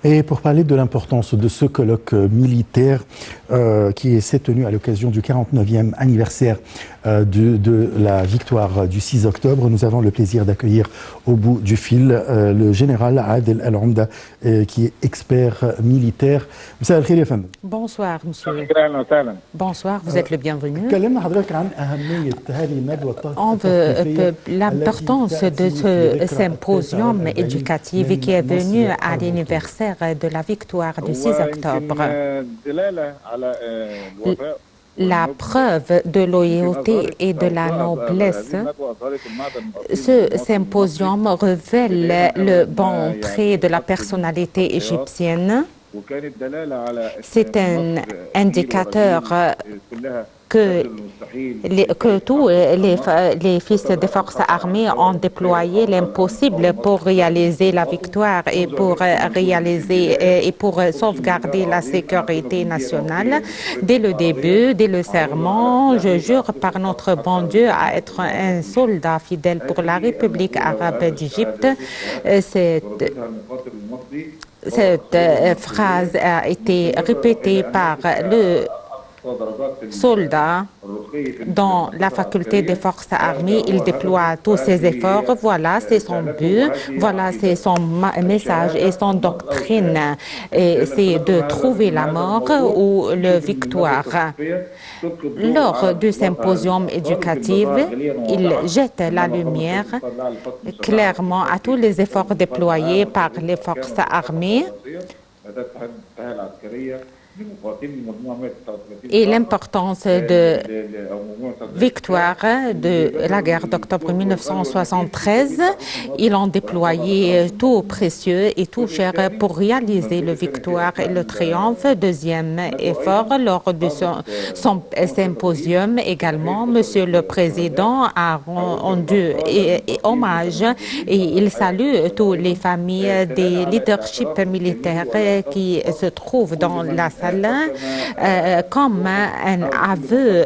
Et pour parler de l'importance de ce colloque militaire qui s'est tenu à l'occasion du 49e anniversaire de la victoire du 6 octobre, nous avons le plaisir d'accueillir au bout du fil le général Adel Al-Oumda qui est expert militaire. Bonsoir, monsieur. Bonsoir, vous êtes le bienvenu. On veut l'importance de ce symposium éducatif qui est venu à l'anniversaire de la victoire du 6 octobre. La preuve de loyauté et de la noblesse, ce symposium révèle le bon trait de la personnalité égyptienne. C'est un indicateur que tous les fils des forces armées ont déployé l'impossible pour réaliser la victoire et pour réaliser et pour sauvegarder la sécurité nationale. Dès le début, dès le serment, je jure par notre bon Dieu à être un soldat fidèle pour la République arabe d'Égypte. Cette phrase a été répétée par le soldat dans la faculté des forces armées. Il déploie tous ses efforts. Voilà, c'est son but. Voilà, c'est son message et son doctrine. Et c'est de trouver la mort ou la victoire. Lors du symposium éducatif, il jette la lumière clairement à tous les efforts déployés par les forces armées et l'importance de victoire de la guerre d'octobre 1973. Ils ont déployé tout précieux et tout cher pour réaliser la victoire et le triomphe. Deuxième effort, lors de son symposium également, Monsieur le Président a rendu hommage et il salue toutes les familles des leaderships militaires qui se trouvent dans la salle comme un aveu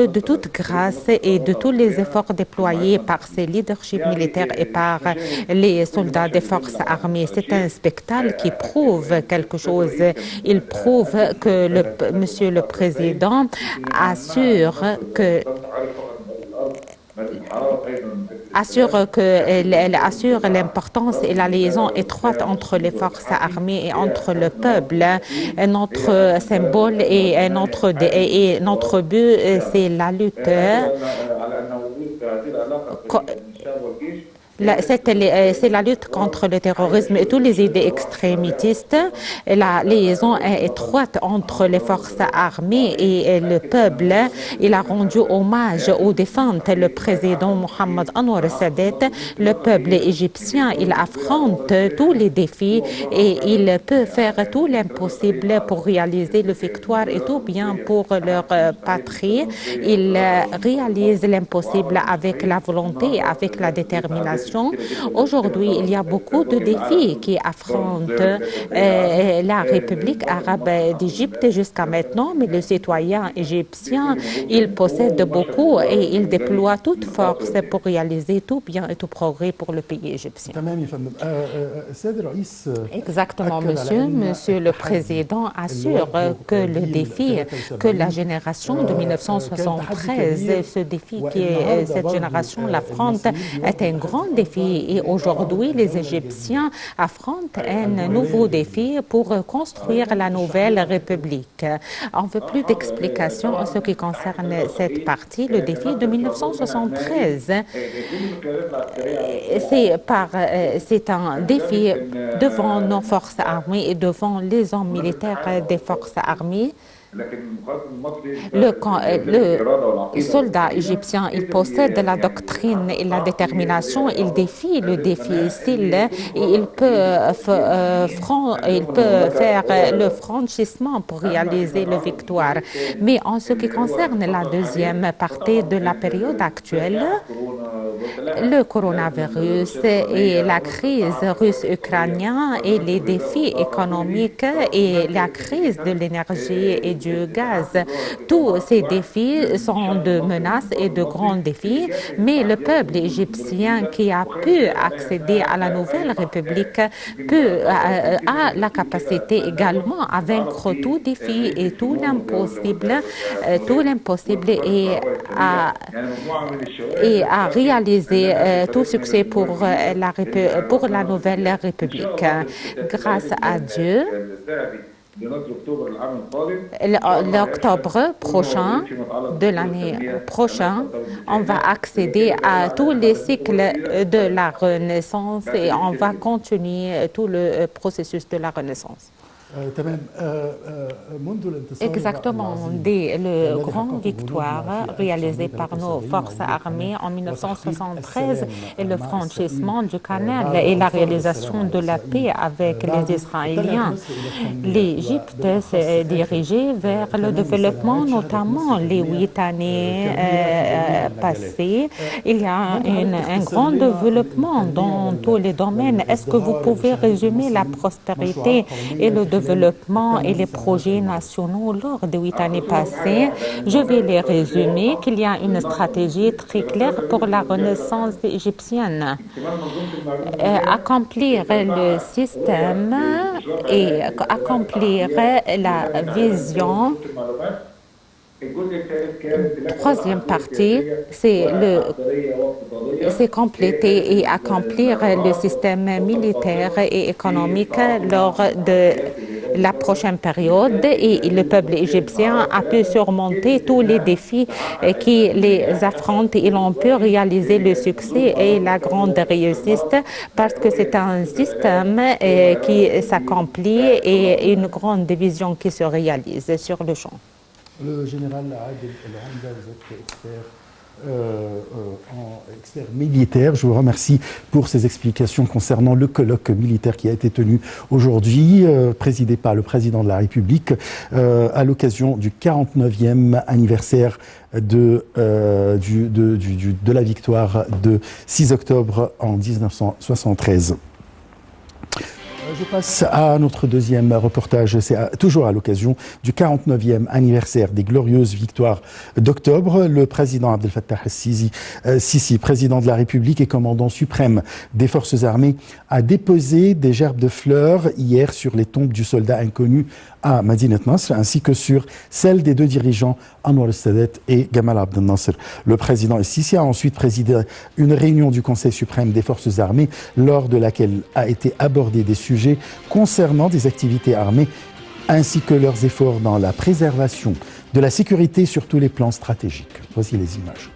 de toute grâce et de tous les efforts déployés par ces leaderships militaires et par les soldats des forces armées. C'est un spectacle qui prouve quelque chose. Il prouve que Monsieur le Président assure l'importance et la liaison étroite entre les forces armées et entre le peuple. Notre symbole et notre but, c'est la lutte. C'est la lutte contre le terrorisme et toutes les idées extrémistes. La liaison est étroite entre les forces armées et le peuple. Il a rendu hommage aux défuntes, le président Mohamed Anwar Sadat. Le peuple égyptien, il affronte tous les défis et il peut faire tout l'impossible pour réaliser la victoire et tout bien pour leur patrie. Il réalise l'impossible avec la volonté et avec la détermination. Aujourd'hui, il y a beaucoup de défis qui affrontent la République arabe d'Égypte jusqu'à maintenant, mais le citoyen égyptien, il possède beaucoup et il déploie toute force pour réaliser tout bien et tout progrès pour le pays égyptien. Exactement, monsieur. Monsieur le Président assure que le défi que la génération de 1973, ce défi que cette génération l'affronte, est un grand défi. Et aujourd'hui, les Égyptiens affrontent un nouveau défi pour construire la nouvelle République. On ne veut plus d'explications en ce qui concerne cette partie, le défi de 1973. C'est un défi devant nos forces armées et devant les hommes militaires des forces armées. Le soldat égyptien, il possède la doctrine et la détermination, il défie le difficile et il peut faire le franchissement pour réaliser la victoire. Mais en ce qui concerne la deuxième partie de la période actuelle, le coronavirus et la crise russe-ukrainienne et les défis économiques et la crise de l'énergie et du gaz. Tous ces défis sont de menaces et de grands défis, mais le peuple égyptien qui a pu accéder à la nouvelle République a la capacité également à vaincre tout défi et tout l'impossible et à réaliser tout succès pour la nouvelle République. Grâce à Dieu, l'octobre prochain, de l'année prochaine, on va accéder à tous les cycles de la Renaissance et on va continuer tout le processus de la Renaissance. Exactement, dès le grand victoire réalisé par nos forces armées en 1973 et le franchissement du canal et la réalisation de la paix avec les Israéliens, l'Égypte s'est dirigée vers le développement, notamment les 8 années passées. Il y a un grand développement dans tous les domaines. Est-ce que vous pouvez résumer la prospérité et le développement et les projets nationaux lors des 8 années passées? Je vais les résumer qu'il y a une stratégie très claire pour la Renaissance égyptienne. Accomplir le système et accomplir la vision. Troisième partie, c'est compléter et accomplir le système militaire et économique lors de la prochaine période et le peuple égyptien a pu surmonter tous les défis qui les affrontent. Ils ont pu réaliser le succès et la grande réussite parce que c'est un système qui s'accomplit et une grande vision qui se réalise sur le champ. Le général Adel El-Hamda, vous êtes expert militaire. Je vous remercie pour ces explications concernant le colloque militaire qui a été tenu aujourd'hui, présidé par le président de la République, à l'occasion du 49e anniversaire de la victoire de 6 octobre en 1973. Je passe à notre deuxième reportage. C'est toujours à l'occasion du 49e anniversaire des glorieuses victoires d'octobre. Le président Abdel Fattah el-Sisi, président de la République et commandant suprême des forces armées, a déposé des gerbes de fleurs hier sur les tombes du soldat inconnu à Madinat Nasr, ainsi que sur celles des deux dirigeants Anwar el-Sadat et Gamal Abdel Nasser. Le président el-Sisi a ensuite présidé une réunion du Conseil suprême des forces armées, lors de laquelle a été abordé des sujets concernant des activités armées, ainsi que leurs efforts dans la préservation de la sécurité sur tous les plans stratégiques. Voici les images.